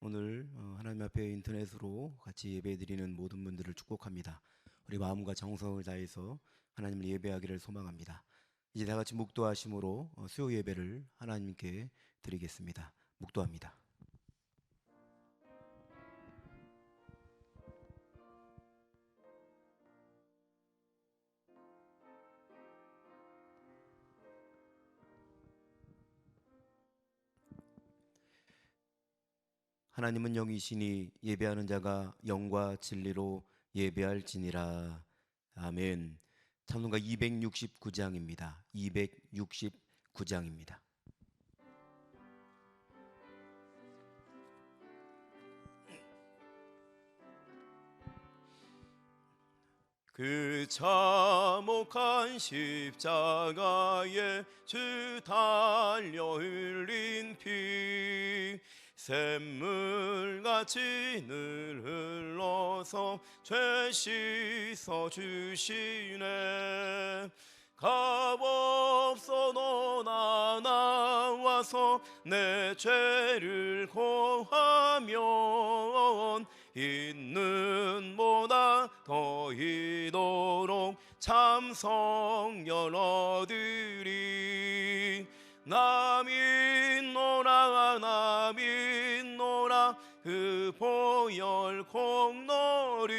오늘 하나님 앞에 인터넷으로 같이 예배드리는 모든 분들을 축복합니다. 우리 마음과 정성을 다해서 하나님을 예배하기를 소망합니다. 이제 다 같이 묵도하심으로 수요 예배를 하나님께 드리겠습니다. 묵도합니다. 하나님은 영이시니 예배하는 자가 영과 진리로 예배할지니라. 아멘. 찬송가 269장입니다. 269장입니다. 그 참혹한 십자가에 주 달려 흘린 피 샘물같이 늘 흘러서 죄 씻어 주시네. 값없어 너나 나와서 내 죄를 고하면 있는 보다 더 이도록 참성열 얻으리. 나 믿노라 나 믿노라 그 보혈 콩너를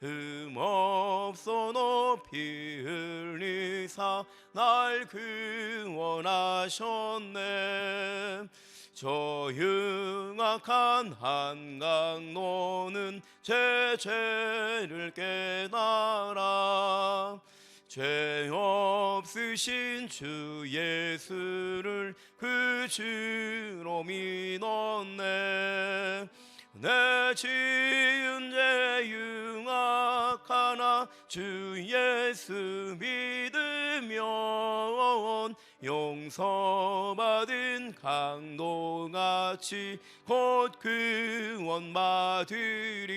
흠없어 높이 흘리사 날 구원하셨네. 저 흉악한 한강노는 제 죄를 깨달아 죄 없으신 주 예수를 그 주로 믿었네. 내 지은 죄 흉악하나 주 예수 믿으면 용서받은 강도같이 곧 구원 받으리.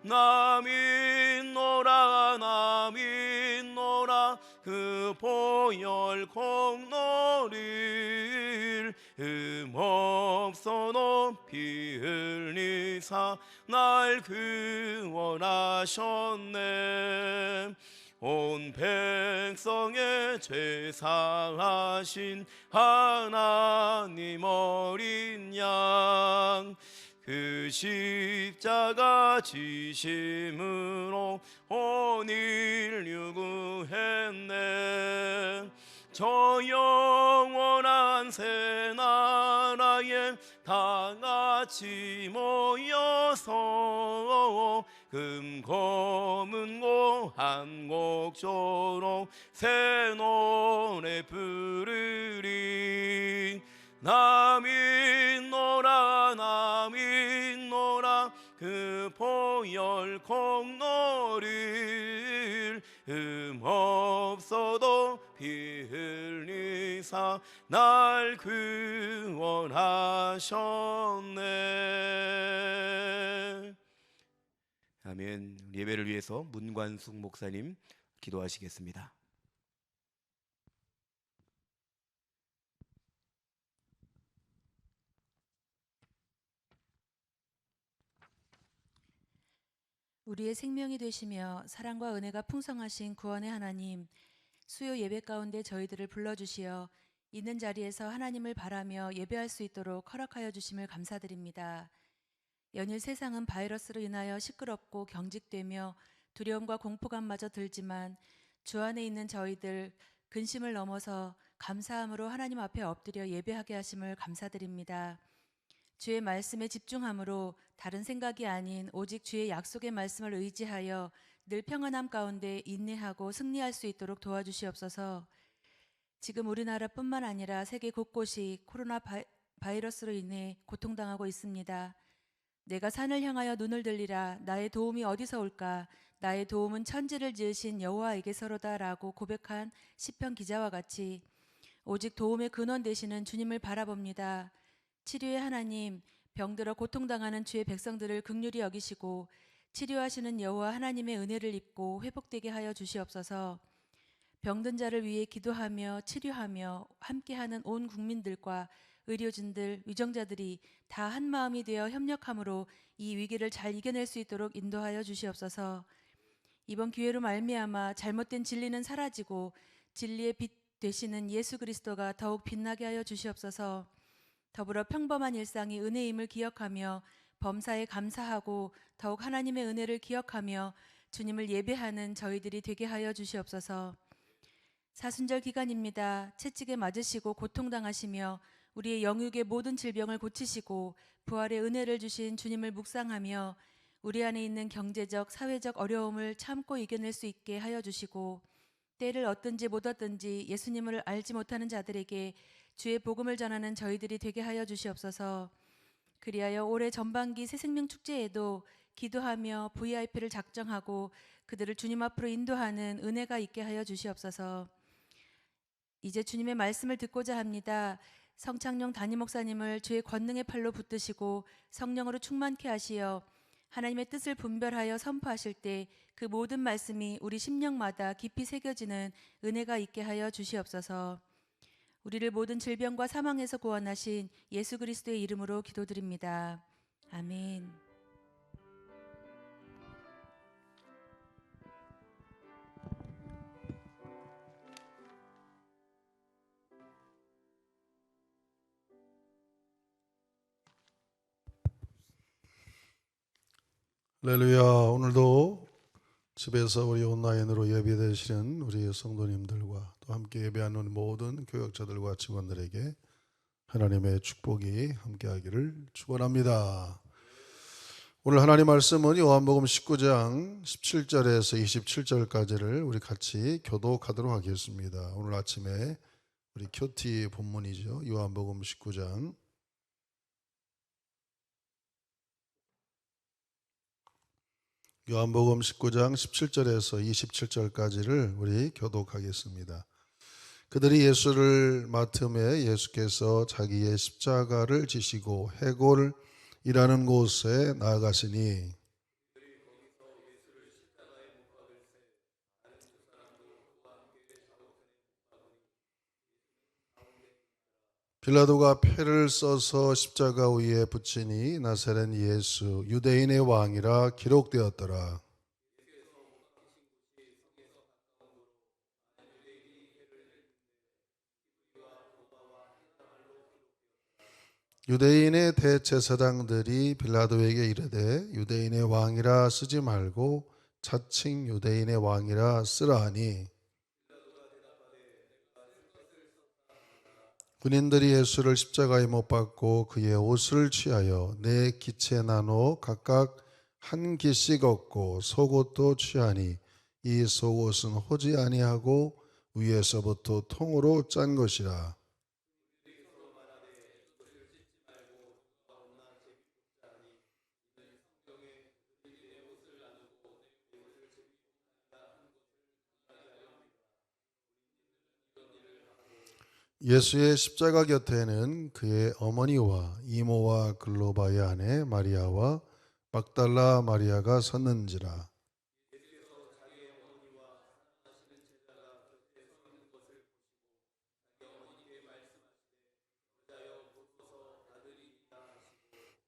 나 믿노라 나 믿노라 그 보혈 콩너를 흠없어 높이 흘리사 날 구원하셨네. 온 백성의 죄 사하신 하나님 어린 양 그 십자가 지심으로 온 인류 구했네. 저 영원한 새 나라에 다 같이 모여서 금검은고 한 곡조로 새 노래 부르리. 나 믿노라 나 믿노라 그 보혈 콩너를 흠없어도 피 흘리사 날 구원하셨네. 아멘. 예배를 위해서 문관숙 목사님 기도하시겠습니다. 우리의 생명이 되시며 사랑과 은혜가 풍성하신 구원의 하나님, 수요 예배 가운데 저희들을 불러주시어 있는 자리에서 하나님을 바라며 예배할 수 있도록 허락하여 주심을 감사드립니다. 연일 세상은 바이러스로 인하여 시끄럽고 경직되며 두려움과 공포감마저 들지만 주 안에 있는 저희들 근심을 넘어서 감사함으로 하나님 앞에 엎드려 예배하게 하심을 감사드립니다. 주의 말씀에 집중함으로 다른 생각이 아닌 오직 주의 약속의 말씀을 의지하여 늘 평안함 가운데 인내하고 승리할 수 있도록 도와주시옵소서. 지금 우리나라뿐만 아니라 세계 곳곳이 코로나 바이러스로 인해 고통당하고 있습니다. 내가 산을 향하여 눈을 들리라. 나의 도움이 어디서 올까? 나의 도움은 천지를 지으신 여호와에게서로다 라고 고백한 시편 기자와 같이 오직 도움의 근원 되시는 주님을 바라봅니다. 치료의 하나님, 병들어 고통당하는 주의 백성들을 긍휼히 여기시고 치료하시는 여호와 하나님의 은혜를 입고 회복되게 하여 주시옵소서. 병든 자를 위해 기도하며 치료하며 함께하는 온 국민들과 의료진들, 위정자들이 다 한 마음이 되어 협력함으로 이 위기를 잘 이겨낼 수 있도록 인도하여 주시옵소서. 이번 기회로 말미암아 잘못된 진리는 사라지고 진리의 빛 되시는 예수 그리스도가 더욱 빛나게 하여 주시옵소서. 더불어 평범한 일상이 은혜임을 기억하며 범사에 감사하고 더욱 하나님의 은혜를 기억하며 주님을 예배하는 저희들이 되게 하여 주시옵소서. 사순절 기간입니다. 채찍에 맞으시고 고통당하시며 우리의 영육의 모든 질병을 고치시고 부활의 은혜를 주신 주님을 묵상하며 우리 안에 있는 경제적, 사회적 어려움을 참고 이겨낼 수 있게 하여 주시고 때를 얻든지 못 얻든지 예수님을 알지 못하는 자들에게 주의 복음을 전하는 저희들이 되게 하여 주시옵소서. 그리하여 올해 전반기 새생명 축제에도 기도하며 VIP를 작정하고 그들을 주님 앞으로 인도하는 은혜가 있게 하여 주시옵소서. 이제 주님의 말씀을 듣고자 합니다. 성창용 담임 목사님을 주의 권능의 팔로 붙드시고 성령으로 충만케 하시어 하나님의 뜻을 분별하여 선포하실 때 그 모든 말씀이 우리 심령마다 깊이 새겨지는 은혜가 있게 하여 주시옵소서. 우리를 모든 질병과 사망에서 구원하신 예수 그리스도의 이름으로 기도드립니다. 아멘. 할렐루야. 오늘도 집에서 우리 온라인으로 예배되시는 우리 성도님들과 또 함께 예배하는 모든 교역자들과 직원들에게 하나님의 축복이 함께하기를 축원합니다. 오늘 하나님 말씀은 요한복음 19장 17절에서 27절까지를 우리 같이 교독하도록 하겠습니다. 오늘 아침에 우리 큐티 본문이죠. 요한복음 19장 요한복음 19장 17절에서 27절까지를 우리 교독하겠습니다. 그들이 예수를 맡음에 예수께서 자기의 십자가를 지시고 해골이라는 곳에 나아가시니 빌라도가 패를 써서 십자가 위에 붙이니 나사렛 예수 유대인의 왕이라 기록되었더라. 유대인의 대제사장들이 빌라도에게 이르되 유대인의 왕이라 쓰지 말고 자칭 유대인의 왕이라 쓰라 하니 군인들이 예수를 십자가에 못 박고 그의 옷을 취하여 네 기체 나눠 각각 한 기씩 얻고 속옷도 취하니 이 속옷은 호지 아니하고 위에서부터 통으로 짠 것이라. 예수의 십자가 곁에는 그의 어머니와 이모와 글로바의 아내 마리아와 막달라 마리아가 섰는지라.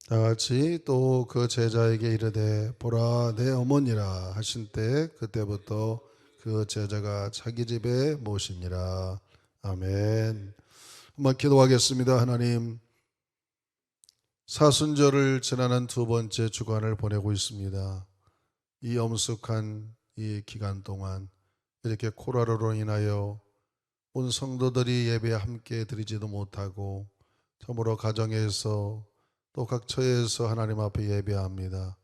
다같이 또 그 제자에게 이르되 보라 내 어머니라 하신 때 그때부터 그 제자가 자기 집에 모시니라. 아멘. 한번 기도하겠습니다. 하나님, 사순절을 지나는 두 번째 주간을 보내고 있습니다. 이 엄숙한 이 기간 동안 이렇게 코로나로 인하여 온 성도들이 예배 함께 드리지도 못하고 참으로 가정에서 또 각 처에서 하나님 앞에 예배합니다.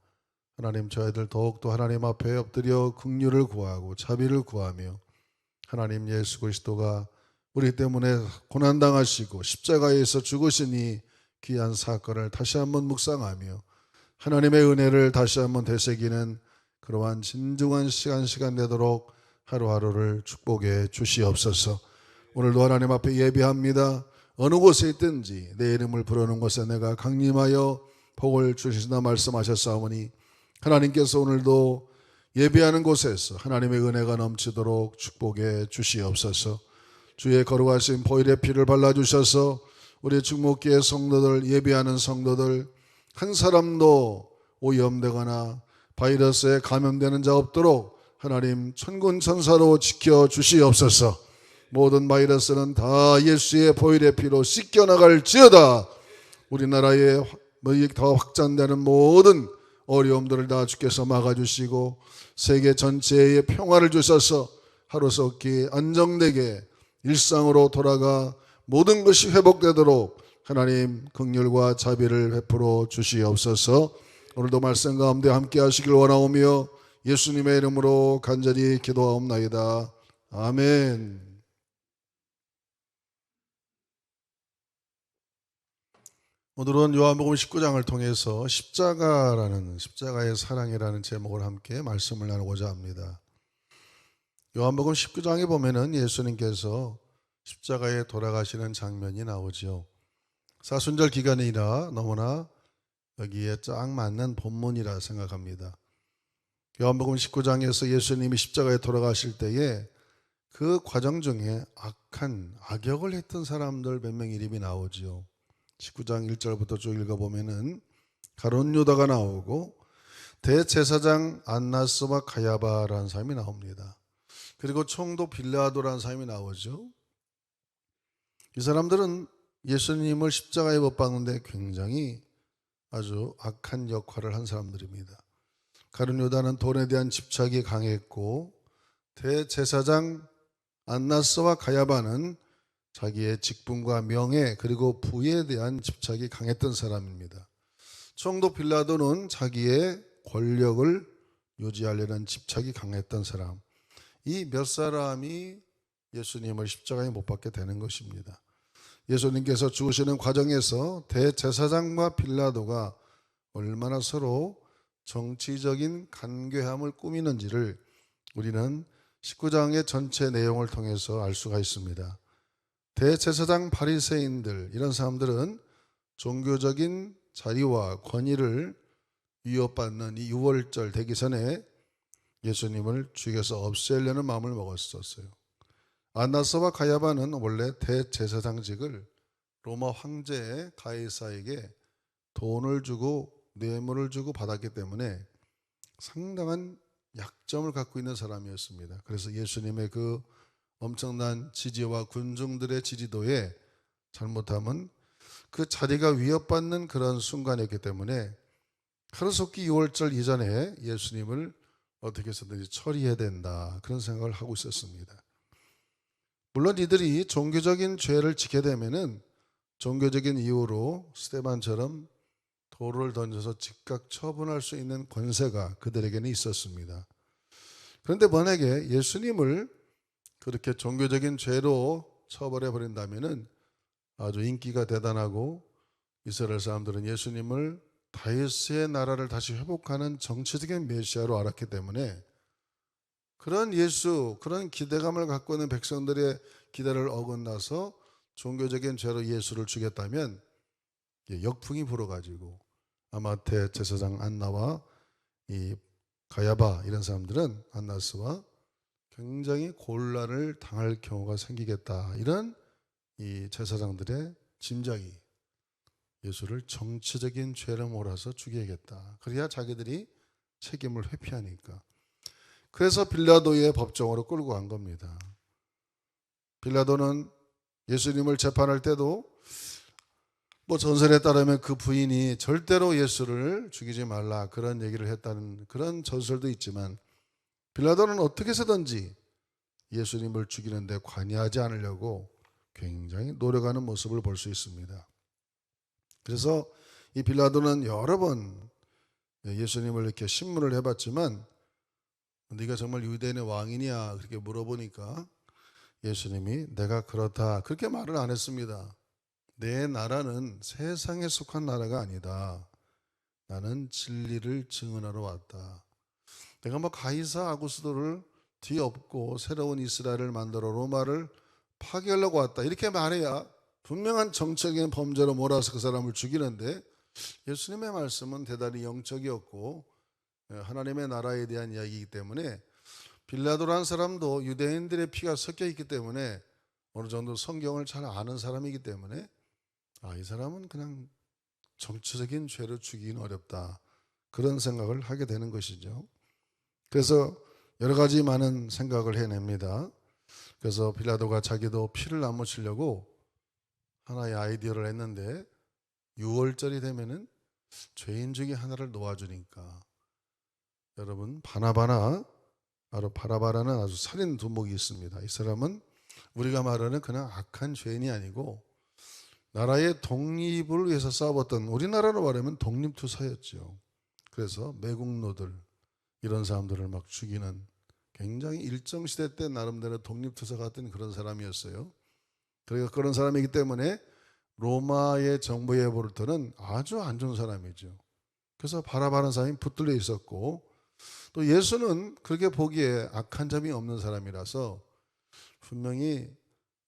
하나님, 저희들 더욱더 하나님 앞에 엎드려 긍휼을 구하고 자비를 구하며 하나님 예수 그리스도가 우리 때문에 고난당하시고 십자가에서 죽으시니 귀한 사건을 다시 한번 묵상하며 하나님의 은혜를 다시 한번 되새기는 그러한 진중한 시간 되도록 하루하루를 축복해 주시옵소서. 오늘도 하나님 앞에 예배합니다. 어느 곳에 있든지 내 이름을 부르는 곳에 내가 강림하여 복을 주시다 말씀하셨사오니 하나님께서 오늘도 예배하는 곳에서 하나님의 은혜가 넘치도록 축복해 주시옵소서. 주의 거룩하신 보혈의 피를 발라주셔서 우리 충목교회 성도들, 예배하는 성도들 한 사람도 오염되거나 바이러스에 감염되는 자 없도록 하나님 천군 천사로 지켜 주시옵소서. 모든 바이러스는 다 예수의 보혈의 피로 씻겨나갈지어다. 우리나라에 더 확산되는 모든 어려움들을 다 주께서 막아주시고 세계 전체에 평화를 주셔서 하루속히 안정되게 일상으로 돌아가 모든 것이 회복되도록 하나님 긍휼과 자비를 베풀어 주시옵소서. 오늘도 말씀 가운데 함께 하시길 원하오며 예수님의 이름으로 간절히 기도하옵나이다. 아멘. 오늘은 요한복음 19장을 통해서 십자가의 사랑이라는 제목을 함께 말씀을 나누고자 합니다. 요한복음 19장에 보면은 예수님께서 십자가에 돌아가시는 장면이 나오죠. 사순절 기간이라 너무나 여기에 딱 맞는 본문이라 생각합니다. 요한복음 19장에서 예수님이 십자가에 돌아가실 때에 그 과정 중에 악역을 했던 사람들 몇 명 이름이 나오죠. 19장 1절부터 쭉 읽어보면은 가룟 유다가 나오고 대제사장 안나스와 가야바라는 사람이 나옵니다. 그리고 총독 빌라도라는 사람이 나오죠. 이 사람들은 예수님을 십자가에 못 박는데 굉장히 아주 악한 역할을 한 사람들입니다. 가룟 유다는 돈에 대한 집착이 강했고 대제사장 안나스와 가야바는 자기의 직분과 명예 그리고 부에 대한 집착이 강했던 사람입니다. 총독 빌라도는 자기의 권력을 유지하려는 집착이 강했던 사람. 이 몇 사람이 예수님을 십자가에 못 박게 되는 것입니다. 예수님께서 죽으시는 과정에서 대제사장과 빌라도가 얼마나 서로 정치적인 간괴함을 꾸미는지를 우리는 19장의 전체 내용을 통해서 알 수가 있습니다. 대제사장 바리새인들 이런 사람들은 종교적인 자리와 권위를 위협받는 이 유월절 되기 전에 예수님을 죽여서 없애려는 마음을 먹었었어요. 안나스와 가야바는 원래 대제사장직을 로마 황제 가이사에게 돈을 주고 뇌물을 주고 받았기 때문에 상당한 약점을 갖고 있는 사람이었습니다. 그래서 예수님의 그 엄청난 지지와 군중들의 지지도에 잘못하면 그 자리가 위협받는 그런 순간이었기 때문에 하루속히 6월절 이전에 예수님을 어떻게 해서든지 처리해야 된다 그런 생각을 하고 있었습니다. 물론 이들이 종교적인 죄를 지게 되면은 종교적인 이유로 스데반처럼 돌을 던져서 즉각 처분할 수 있는 권세가 그들에게는 있었습니다. 그런데 만약에 예수님을 그렇게 종교적인 죄로 처벌해 버린다면은 아주 인기가 대단하고 이스라엘 사람들은 예수님을 다윗의 나라를 다시 회복하는 정치적인 메시아로 알았기 때문에 그런 그런 기대감을 갖고 있는 백성들의 기대를 어긋나서 종교적인 죄로 예수를 죽였다면 역풍이 불어가지고 아마 대제사장 안나와 이 가야바 이런 사람들은 안나스와 굉장히 곤란을 당할 경우가 생기겠다. 이런 이 제사장들의 짐작이 예수를 정치적인 죄를 몰아서 죽여야겠다. 그래야 자기들이 책임을 회피하니까. 그래서 빌라도의 법정으로 끌고 간 겁니다. 빌라도는 예수님을 재판할 때도 전설에 따르면 그 부인이 절대로 예수를 죽이지 말라 그런 얘기를 했다는 그런 전설도 있지만 빌라도는 어떻게 해서든지 예수님을 죽이는데 관여하지 않으려고 굉장히 노력하는 모습을 볼 수 있습니다. 그래서 이 빌라도는 여러 번 예수님을 이렇게 신문을 해봤지만 네가 정말 유대인의 왕이냐 그렇게 물어보니까 예수님이 내가 그렇다 그렇게 말을 안 했습니다. 내 나라는 세상에 속한 나라가 아니다. 나는 진리를 증언하러 왔다. 내가 가이사 아구스도를 뒤엎고 새로운 이스라엘을 만들어 로마를 파괴하려고 왔다. 이렇게 말해야 분명한 정책적인 범죄로 몰아서 그 사람을 죽이는데 예수님의 말씀은 대단히 영적이었고 하나님의 나라에 대한 이야기이기 때문에 빌라도라는 사람도 유대인들의 피가 섞여 있기 때문에 어느 정도 성경을 잘 아는 사람이기 때문에 이 사람은 그냥 정치적인 죄로 죽이기는 어렵다, 그런 생각을 하게 되는 것이죠. 그래서 여러 가지 많은 생각을 해냅니다. 그래서 빌라도가 자기도 피를 안 묻히려고 하나의 아이디어를 했는데 6월절이 되면은 죄인 중에 하나를 놓아주니까, 여러분 바나바나 바로 바라바라는 아주 살인 두목이 있습니다. 이 사람은 우리가 말하는 그냥 악한 죄인이 아니고 나라의 독립을 위해서 싸웠던, 우리나라로 말하면 독립투사였죠. 그래서 매국노들 이런 사람들을 막 죽이는, 굉장히 일정시대 때 나름대로 독립투사 같은 그런 사람이었어요. 그러니까 그런 사람이기 때문에 로마의 정부에부터는 아주 안 좋은 사람이죠. 그래서 바라바라는 사람이 붙들려 있었고, 또 예수는 그렇게 보기에 악한 점이 없는 사람이라서 분명히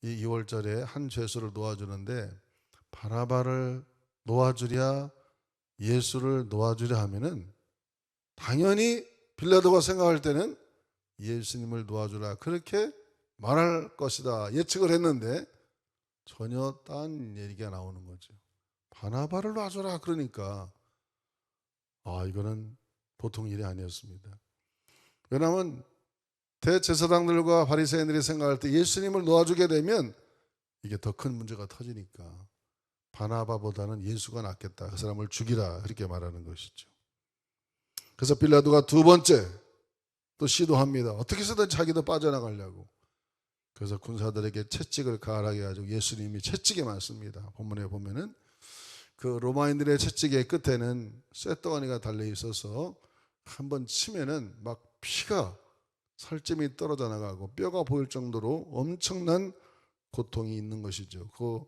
이 2월절에 한 죄수를 놓아주는데, 바라바를 놓아주랴 예수를 놓아주랴 하면은 당연히 빌라도가 생각할 때는 예수님을 놓아주라 그렇게 말할 것이다 예측을 했는데, 전혀 딴 얘기가 나오는 거죠. 바나바를 놔줘라 그러니까 이거는 보통 일이 아니었습니다. 왜냐하면 대제사장들과 바리새인들이 생각할 때 예수님을 놓아주게 되면 이게 더 큰 문제가 터지니까 바나바보다는 예수가 낫겠다, 그 사람을 죽이라, 그렇게 말하는 것이죠. 그래서 빌라도가 두 번째 또 시도합니다. 어떻게 해서든 자기도 빠져나가려고. 그래서 군사들에게 채찍을 가하게 해가지고 예수님이 채찍에 맞습니다. 본문에 보면은 그 로마인들의 채찍의 끝에는 쇳덩어리가 달려 있어서 한번 치면은 막 피가 살점이 떨어져 나가고 뼈가 보일 정도로 엄청난 고통이 있는 것이죠. 그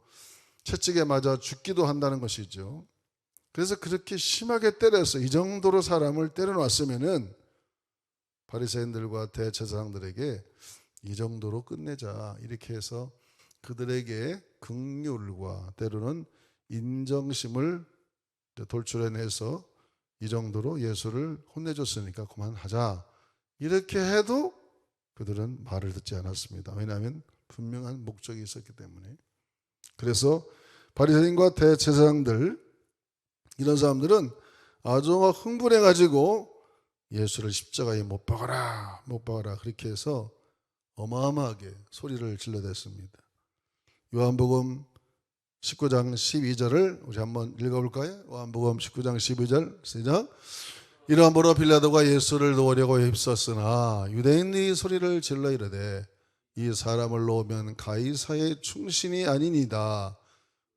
채찍에 맞아 죽기도 한다는 것이죠. 그래서 그렇게 심하게 때려서 이 정도로 사람을 때려놨으면은 바리새인들과 대제사장들에게 이 정도로 끝내자, 이렇게 해서 그들에게 긍휼과 때로는 인정심을 돌출해내서 이 정도로 예수를 혼내줬으니까 그만하자, 이렇게 해도 그들은 말을 듣지 않았습니다. 왜냐하면 분명한 목적이 있었기 때문에. 그래서 바리새인과 대제사장들 이런 사람들은 아주 막 흥분해가지고 예수를 십자가에 못 박아라 못 박아라 그렇게 해서 어마어마하게 소리를 질러댔습니다. 요한복음 19장 12절을 우리 한번 읽어볼까요? 요한복음 19장 12절 시작. 이러므로 빌라도가 예수를 놓으려고 힘썼으나 유대인이 소리를 질러 이르되 이 사람을 놓으면 가이사의 충신이 아니니이다.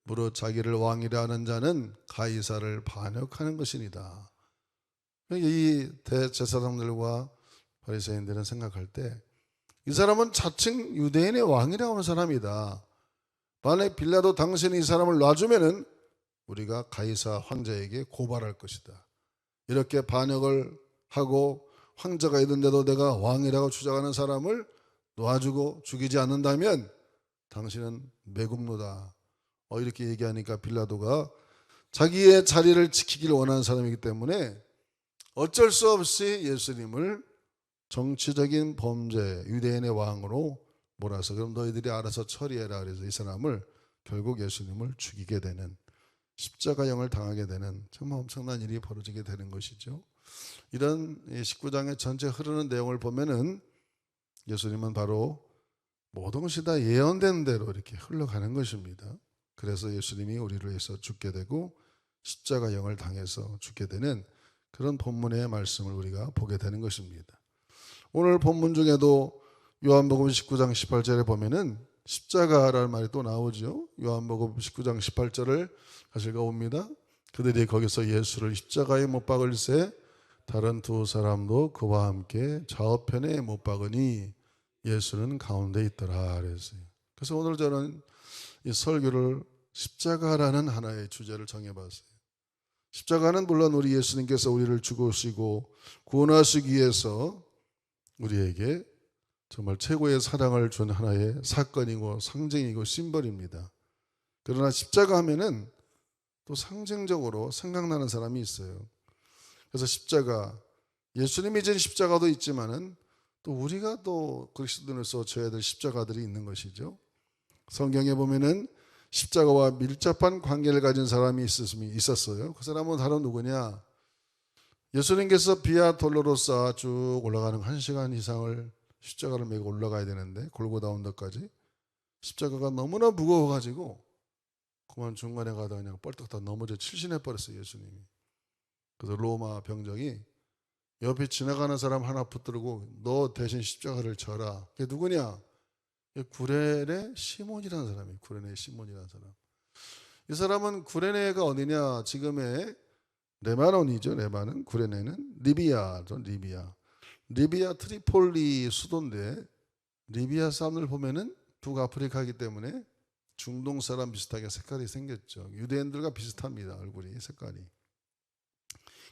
무릇 자기를 왕이라 하는 자는 가이사를 반역하는 것이니다. 이 대제사장들과 바리새인들은 생각할 때 이 사람은 자칭 유대인의 왕이라고 하는 사람이다. 만약 빌라도 당신이 이 사람을 놔주면은 우리가 가이사 황제에게 고발할 것이다. 이렇게 반역을 하고 황제가 있는데도 내가 왕이라고 주장하는 사람을 놔주고 죽이지 않는다면 당신은 매국노다. 이렇게 얘기하니까 빌라도가 자기의 자리를 지키기를 원하는 사람이기 때문에 어쩔 수 없이 예수님을 정치적인 범죄 유대인의 왕으로 몰아서 그럼 너희들이 알아서 처리해라 그래서 이 사람을 결국 예수님을 죽이게 되는, 십자가형을 당하게 되는 정말 엄청난 일이 벌어지게 되는 것이죠. 이런 19장의 전체 흐르는 내용을 보면은 예수님은 바로 모든 것이 다 예언된 대로 이렇게 흘러가는 것입니다. 그래서 예수님이 우리를 위해서 죽게 되고 십자가형을 당해서 죽게 되는 그런 본문의 말씀을 우리가 보게 되는 것입니다. 오늘 본문 중에도 요한복음 19장 18절에 보면은 십자가라는 말이 또 나오죠. 요한복음 19장 18절을 같이 읽어봅니다. 그들이 거기서 예수를 십자가에 못 박을새 다른 두 사람도 그와 함께 좌우편에 못 박으니 예수는 가운데 있더라 그랬어요. 그래서 오늘 저는 이 설교를 십자가라는 하나의 주제를 정해봤어요. 십자가는 물론 우리 예수님께서 우리를 죽으시고 구원하시기 위해서 우리에게 정말 최고의 사랑을 준 하나의 사건이고 상징이고 심벌입니다. 그러나 십자가 하면은 또 상징적으로 생각나는 사람이 있어요. 그래서 십자가, 예수님이 진 십자가도 있지만은 또 우리가 또 그리스도인으로서 져야 될 십자가들이 있는 것이죠. 성경에 보면은 십자가와 밀접한 관계를 가진 사람이 있었어요. 그 사람은 다른 누구냐? 예수님께서 비아 돌로로사 쭉 올라가는 1시간 이상을 십자가를 메고 올라가야 되는데 골고다 언덕까지 십자가가 너무나 무거워가지고 그만 중간에 가다 그냥 뻘떡 다 넘어져 출신해 버렸어요, 예수님이. 그래서 로마 병정이 옆에 지나가는 사람 하나 붙들고 너 대신 십자가를 져라. 그게 누구냐? 구레네 시몬이라는 사람이에요. 구레네 시몬이라는 사람. 이 사람은 구레네가 어디냐? 지금의 레바논이죠. 레바논. 구레네는 리비아죠. 리비아 트리폴리 수도인데 리비아 사람들 보면은 북아프리카이기 때문에 중동 사람 비슷하게 색깔이 생겼죠. 유대인들과 비슷합니다. 얼굴이 색깔이.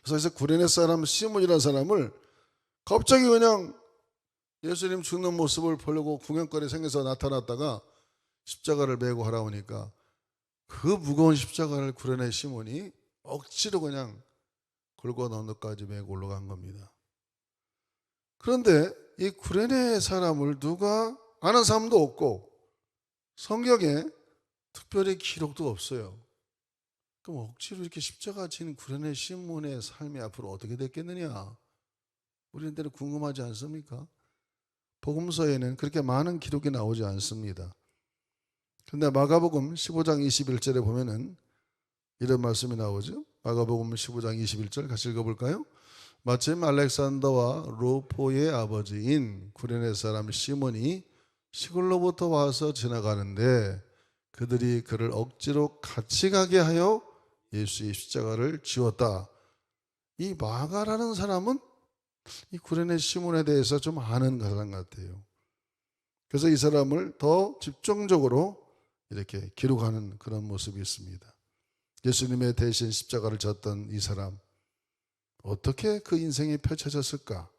그래서 구레네 사람 시몬이라는 사람을 갑자기 그냥 예수님 죽는 모습을 보려고 구경거리 생겨서 나타났다가 십자가를 메고 하라오니까 그 무거운 십자가를 구레네 시몬이 억지로 그냥 골고다 언덕까지 메고 올라간 겁니다. 그런데 이 구레네 사람을 누가 아는 사람도 없고 성경에 특별히 기록도 없어요. 그럼 억지로 이렇게 십자가 진 구레네 시몬의 삶이 앞으로 어떻게 됐겠느냐? 우리들은 궁금하지 않습니까? 복음서에는 그렇게 많은 기록이 나오지 않습니다. 그런데 마가복음 15장 21절에 보면은 이런 말씀이 나오죠. 마가복음 15장 21절 같이 읽어볼까요? 마침 알렉산더와 루포의 아버지인 구레네 사람 시몬이 시골로부터 와서 지나가는데 그들이 그를 억지로 같이 가게 하여 예수의 십자가를 지웠다. 이 마가라는 사람은 이 구레네 시몬에 대해서 좀 아는 사람 같아요. 그래서 이 사람을 더 집중적으로 이렇게 기록하는 그런 모습이 있습니다. 예수님의 대신 십자가를 졌던 이 사람, 어떻게 그 인생이 펼쳐졌을까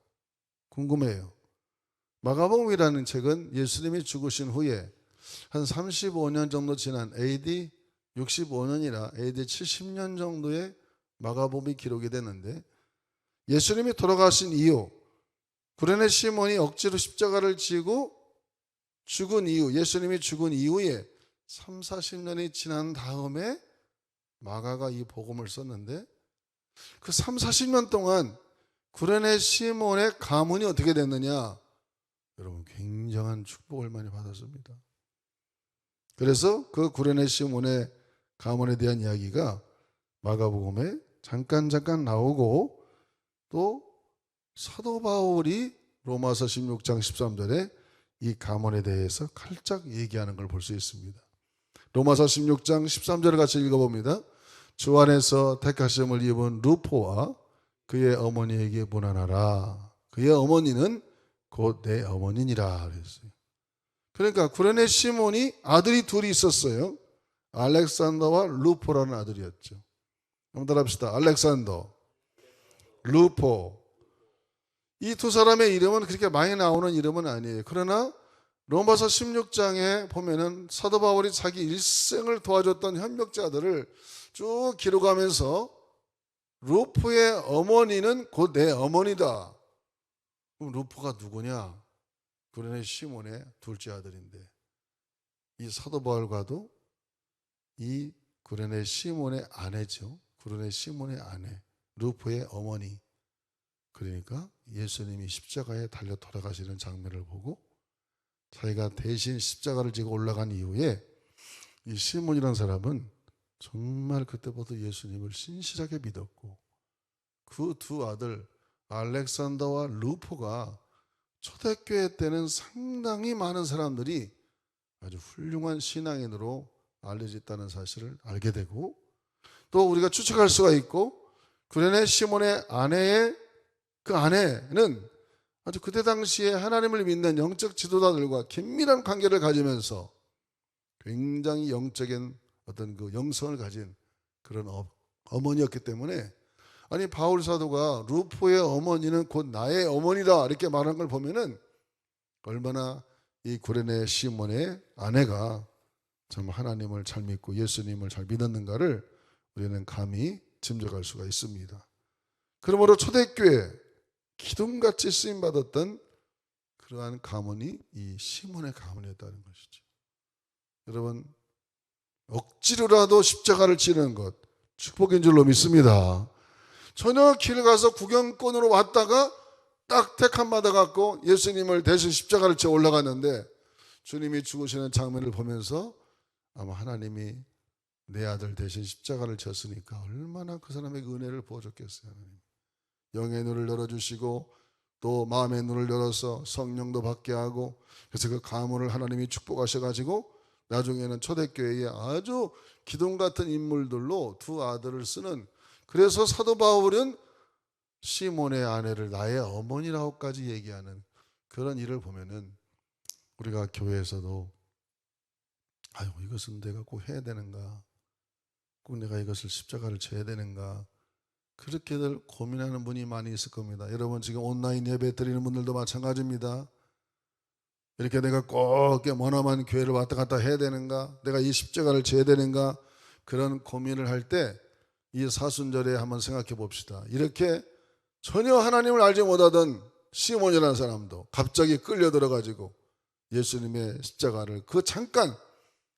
궁금해요. 마가복음이라는 책은 예수님이 죽으신 후에 한 35년 정도 지난 AD 65년이나 AD 70년 정도의 마가복음이 기록이 됐는데 예수님이 돌아가신 이후 구레네 시몬이 억지로 십자가를 지고 죽은 이후 예수님이 죽은 이후에 3, 40년이 지난 다음에 마가가 이 복음을 썼는데 그 3, 40년 동안 구레네 시몬의 가문이 어떻게 됐느냐? 여러분 굉장한 축복을 많이 받았습니다. 그래서 그 구레네 시몬의 가문에 대한 이야기가 마가복음에 잠깐 나오고 또 사도 바울이 로마서 16장 13절에 이 가문에 대해서 칼짝 얘기하는 걸 볼 수 있습니다. 로마서 16장 13절을 같이 읽어봅니다. 주 안에서 택하심을 입은 루포와 그의 어머니에게 문안하라. 그의 어머니는 곧 내 어머니니라 그랬어요. 그러니까 구레네 시몬이 아들이 둘이 있었어요. 알렉산더와 루포라는 아들이었죠. 한번 따라합시다. 알렉산더, 루포. 이 두 사람의 이름은 그렇게 많이 나오는 이름은 아니에요. 그러나 로마서 16장에 보면은 사도 바울이 자기 일생을 도와줬던 협력자들을 쭉 기록하면서 루포의 어머니는 곧 내 어머니다. 그럼 루포가 누구냐? 구레네 시몬의 둘째 아들인데 이 사도 바울과도 이 구레네 시몬의 아내죠. 구레네 시몬의 아내, 루포의 어머니. 그러니까 예수님이 십자가에 달려 돌아가시는 장면을 보고 자기가 대신 십자가를 지고 올라간 이후에 이 시몬이라는 사람은 정말 그때부터 예수님을 신실하게 믿었고 그 두 아들 알렉산더와 루포가 초대교회 때는 상당히 많은 사람들이 아주 훌륭한 신앙인으로 알려졌다는 사실을 알게 되고 또 우리가 추측할 수가 있고 구레네 시몬의 아내의 그 아내는 아주 그때 당시에 하나님을 믿는 영적 지도자들과 긴밀한 관계를 가지면서 굉장히 영적인 어떤 그 영성을 가진 그런 어머니였기 때문에 아니 바울 사도가 루포의 어머니는 곧 나의 어머니다 이렇게 말한 걸 보면은 얼마나 이 구레네 시몬의 아내가 참 하나님을 잘 믿고 예수님을 잘 믿었는가를 우리는 감히 짐작할 수가 있습니다. 그러므로 초대교회 기둥같이 쓰임받았던 그러한 가문이 이 시몬의 가문이었다는 것이죠. 여러분, 억지로라도 십자가를 지는 것 축복인 줄로 믿습니다. 전혀 길 가서 구경꾼으로 왔다가 딱 택함 받아갖고 예수님을 대신 십자가를 지어 올라갔는데 주님이 죽으시는 장면을 보면서 아마 하나님이 내 아들 대신 십자가를 졌으니까 얼마나 그 사람에게 은혜를 부어줬겠어요. 하나님. 영의 눈을 열어주시고 또 마음의 눈을 열어서 성령도 받게 하고 그래서 그 가문을 하나님이 축복하셔가지고 나중에는 초대교회에 아주 기둥 같은 인물들로 두 아들을 쓰는, 그래서 사도 바울은 시몬의 아내를 나의 어머니라고까지 얘기하는 그런 일을 보면은 우리가 교회에서도 아유 이것은 내가 꼭 해야 되는가, 꼭 내가 이것을 십자가를 져야 되는가, 그렇게들 고민하는 분이 많이 있을 겁니다. 여러분 지금 온라인 예배 드리는 분들도 마찬가지입니다. 이렇게 내가 꼭 머나먼 교회를 왔다 갔다 해야 되는가, 내가 이 십자가를 져야 되는가, 그런 고민을 할 때 이 사순절에 한번 생각해 봅시다. 이렇게 전혀 하나님을 알지 못하던 시몬이라는 사람도 갑자기 끌려 들어가지고 예수님의 십자가를 그 잠깐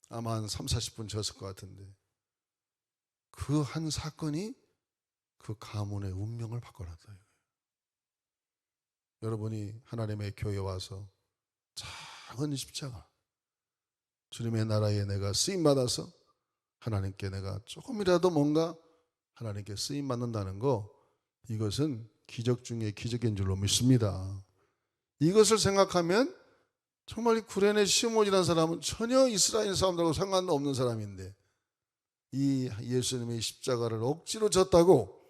아마 한 30-40분 졌을 것 같은데 그 한 사건이 그 가문의 운명을 바꿔놨다. 여러분이 하나님의 교회에 와서 작은 십자가, 주님의 나라에 내가 쓰임받아서 하나님께 내가 조금이라도 뭔가 하나님께 쓰임받는다는 거, 이것은 기적 중에 기적인 줄로 믿습니다. 이것을 생각하면 정말 이 구레네 시몬이라는 사람은 전혀 이스라엘 사람들하고 상관도 없는 사람인데 이 예수님의 십자가를 억지로 졌다고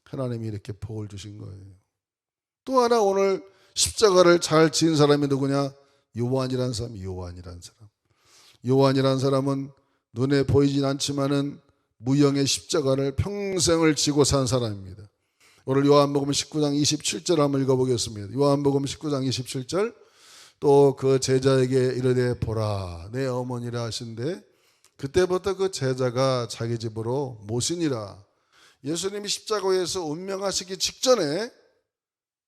하나님이 이렇게 복을 주신 거예요. 또 하나 오늘 십자가를 잘 지은 사람이 누구냐? 요한이라는 사람. 요한이라는 사람은 눈에 보이진 않지만은 무형의 십자가를 평생을 지고 산 사람입니다. 오늘 요한복음 19장 27절 한번 읽어보겠습니다. 요한복음 19장 27절, 또 그 제자에게 이르되 보라 내 어머니라 하신대 그때부터 그 제자가 자기 집으로 모시니라. 예수님이 십자가에서 운명하시기 직전에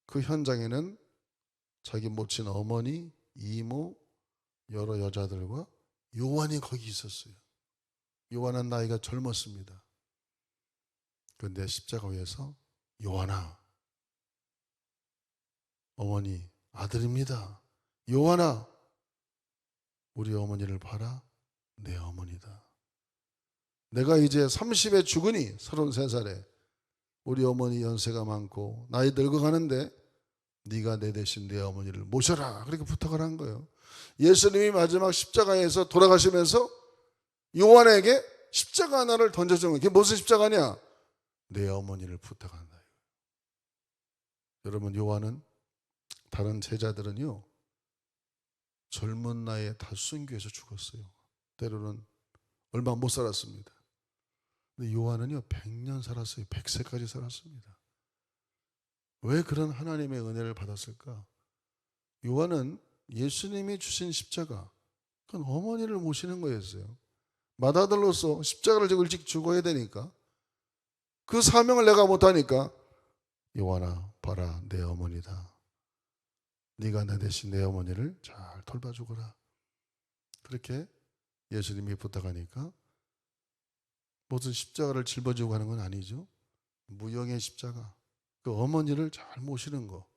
그 현장에는 자기 모친 어머니, 이모, 여러 여자들과 요한이 거기 있었어요. 요한은 나이가 젊었습니다. 그런데 십자가 위에서 요한아, 어머니 아들입니다. 요한아, 우리 어머니를 봐라. 내 어머니다. 내가 이제 30에 죽으니 33살에 우리 어머니 연세가 많고 나이 늙어가는데 네가 내 대신 내 어머니를 모셔라. 그렇게 부탁을 한 거예요. 예수님이 마지막 십자가에서 돌아가시면서 요한에게 십자가 하나를 던져주는 거예요. 그게 무슨 십자가냐? 내 어머니를 부탁한다. 여러분, 요한은 다른 제자들은요 젊은 나이에 다 순교해서 죽었어요. 때로는 얼마 못 살았습니다. 근데 요한은요 100년 살았어요. 100세까지 살았습니다. 왜 그런 하나님의 은혜를 받았을까? 요한은 예수님이 주신 십자가, 그건 어머니를 모시는 거였어요. 맏아들로서 십자가를 지고 일찍 죽어야 되니까 그 사명을 내가 못하니까 요한아 봐라 내 어머니다. 네가 내 대신 내 어머니를 잘 돌봐주거라. 그렇게 예수님이 부탁하니까 무슨 십자가를 짊어지고 가는 건 아니죠. 무형의 십자가, 그 어머니를 잘 모시는 거.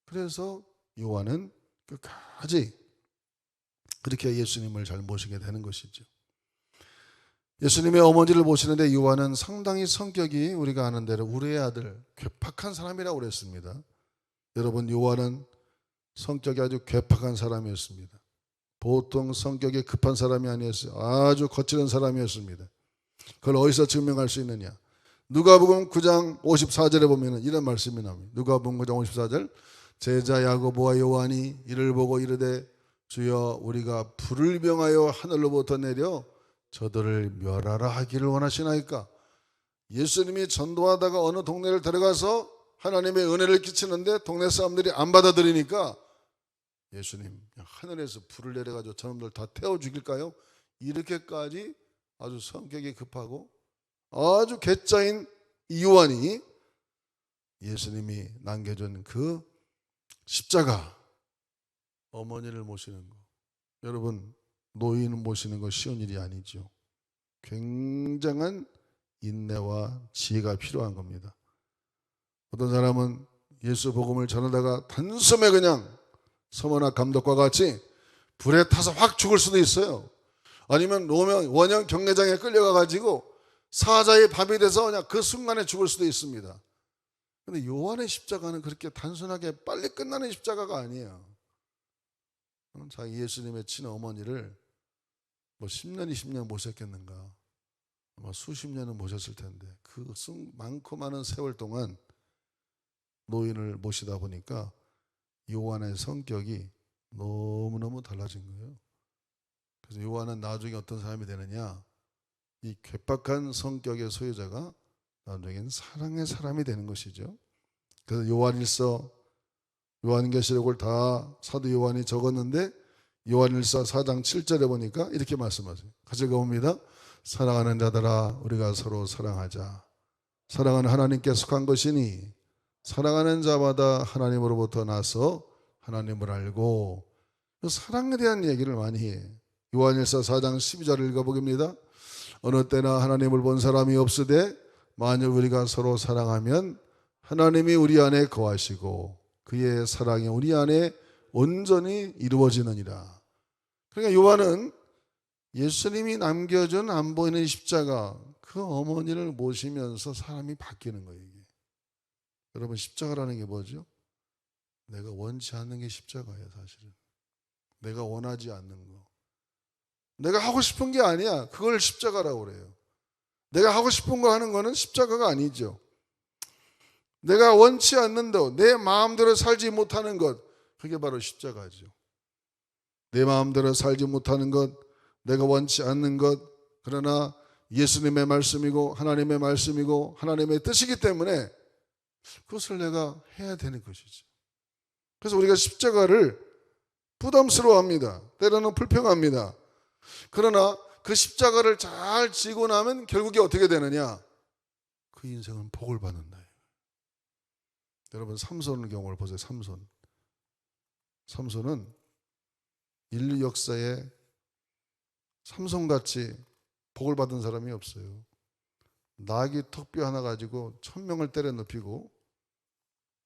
그래서 요한은 끝까지 그렇게 예수님을 잘 모시게 되는 것이죠. 예수님의 어머니를 모시는데 요한은 상당히 성격이 우리가 아는 대로 우리의 아들, 괴팍한 사람이라고 그랬습니다. 여러분, 요한은 성격이 아주 괴팍한 사람이었습니다. 보통 성격이 급한 사람이 아니었어요. 아주 거칠은 사람이었습니다. 그걸 어디서 증명할 수 있느냐? 누가복음 9장 54절에 보면 이런 말씀이 나옵니다. 누가복음 9장 54절, 제자 야고보와 요한이 이를 보고 이르되 주여 우리가 불을 병하여 하늘로부터 내려 저들을 멸하라 하기를 원하시나이까? 예수님이 전도하다가 어느 동네를 들어가서 하나님의 은혜를 끼치는데 동네 사람들이 안 받아들이니까 예수님 하늘에서 불을 내려가지고 저놈들 다 태워 죽일까요? 이렇게까지 아주 성격이 급하고 아주 괴짜인 이 요한이 예수님이 남겨준 그 십자가, 어머니를 모시는 거. 여러분, 노인 모시는 거 쉬운 일이 아니죠. 굉장한 인내와 지혜가 필요한 겁니다. 어떤 사람은 예수 복음을 전하다가 단숨에 그냥 서머나 감독과 같이 불에 타서 확 죽을 수도 있어요. 아니면 원형 경례장에 끌려가 가지고 사자의 밥이 돼서 그냥 그 순간에 죽을 수도 있습니다. 근데 요한의 십자가는 그렇게 단순하게 빨리 끝나는 십자가가 아니에요. 자기 예수님의 친어머니를 뭐 10년, 20년 모셨겠는가? 아마 수십 년은 모셨을 텐데 그 많고 많은 세월 동안 노인을 모시다 보니까 요한의 성격이 너무너무 달라진 거예요. 그래서 요한은 나중에 어떤 사람이 되느냐? 이 괴팍한 성격의 소유자가 나중엔 사랑의 사람이 되는 것이죠. 그래서 요한일서, 요한계시록을 다 사도 요한이 적었는데 요한일서 4장 7절에 보니까 이렇게 말씀하세요. 같이 읽어봅니다. 사랑하는 자들아 우리가 서로 사랑하자. 사랑은 하나님께 속한 것이니 사랑하는 자마다 하나님으로부터 나서 하나님을 알고, 사랑에 대한 얘기를 많이 해. 요한일서 4장 12절을 읽어보겠습니다. 어느 때나 하나님을 본 사람이 없으되 만일 우리가 서로 사랑하면 하나님이 우리 안에 거하시고 그의 사랑이 우리 안에 온전히 이루어지느니라. 그러니까 요한은 예수님이 남겨준 안 보이는 십자가, 그 어머니를 모시면서 사람이 바뀌는 거예요. 이게. 여러분, 십자가라는 게 뭐죠? 내가 원치 않는 게 십자가예요. 사실은 내가 원하지 않는 거, 내가 하고 싶은 게 아니야. 그걸 십자가라고 그래요. 내가 하고 싶은 거 하는 거는 십자가가 아니죠. 내가 원치 않는 것, 내 마음대로 살지 못하는 것, 그게 바로 십자가죠. 내 마음대로 살지 못하는 것, 내가 원치 않는 것, 그러나 예수님의 말씀이고 하나님의 말씀이고 하나님의 뜻이기 때문에 그것을 내가 해야 되는 것이죠. 그래서 우리가 십자가를 부담스러워합니다. 때로는 불평합니다. 그러나 그 십자가를 잘 지고 나면 결국에 어떻게 되느냐? 그 인생은 복을 받는다. 여러분, 삼손의 경우를 보세요. 삼손은 인류 역사에 삼손같이 복을 받은 사람이 없어요. 나귀 턱뼈 하나 가지고 1000명을 때려 눕히고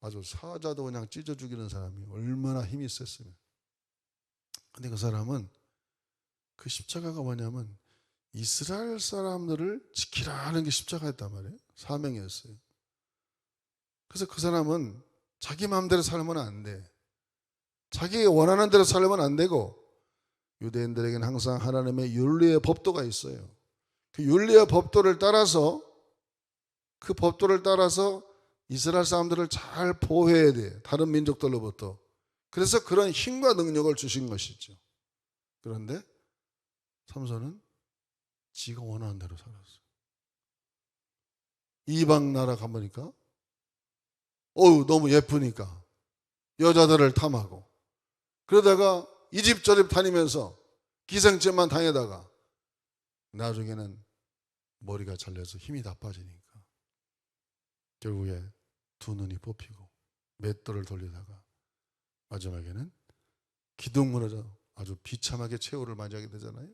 아주 사자도 그냥 찢어 죽이는 사람이 얼마나 힘이 셌으면. 근데 그 사람은 그 십자가가 뭐냐면 이스라엘 사람들을 지키라는 게 십자가였단 말이에요. 사명이었어요. 그래서 그 사람은 자기 마음대로 살면 안 돼. 자기 원하는 대로 살면 안 되고, 유대인들에게는 항상 하나님의 윤리의 법도가 있어요. 그 윤리의 법도를 따라서, 그 법도를 따라서 이스라엘 사람들을 잘 보호해야 돼. 다른 민족들로부터. 그래서 그런 힘과 능력을 주신 것이죠. 그런데 삼손은 지가 원하는 대로 살았어요. 이방 나라 가보니까 너무 예쁘니까 여자들을 탐하고, 그러다가 이집 저집 다니면서 기생집만 당해다가 나중에는 머리가 잘려서 힘이 다 빠지니까 결국에 두 눈이 뽑히고 맷돌을 돌리다가 마지막에는 기둥 무너져 아주 비참하게 최후를 맞이하게 되잖아요.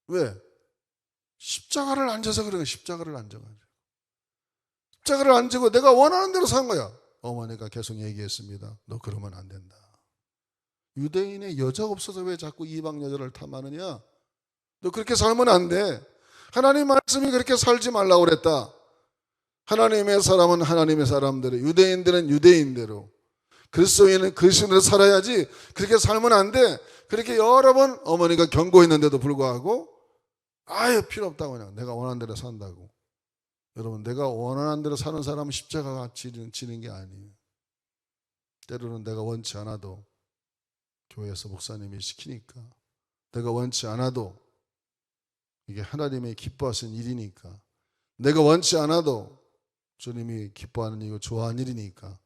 왜? 십자가를 안 져서 그래요. 십자가를 안 져가지고. 십자가를 안 지고 내가 원하는 대로 산 거야. 어머니가 계속 얘기했습니다. 너 그러면 안 된다. 유대인의 여자 없어서 왜 자꾸 이방 여자를 탐하느냐? 너 그렇게 살면 안 돼. 하나님 말씀이 그렇게 살지 말라고 그랬다. 하나님의 사람은 하나님의 사람대로, 유대인들은 유대인대로, 그리스도인은 그리스도인으로 살아야지 그렇게 살면 안 돼. 그렇게 여러 번 어머니가 경고했는데도 불구하고 아예 필요 없다고, 그냥 내가 원하는 대로 산다고. 여러분, 내가 원하는 대로 사는 사람은 십자가가 지는 게 아니에요. 때로는 내가 원치 않아도 교회에서 목사님이 시키니까, 내가 원치 않아도 이게 하나님이 기뻐하시는 일이니까, 내가 원치 않아도 주님이 기뻐하는 일이고 좋아하는 일이니까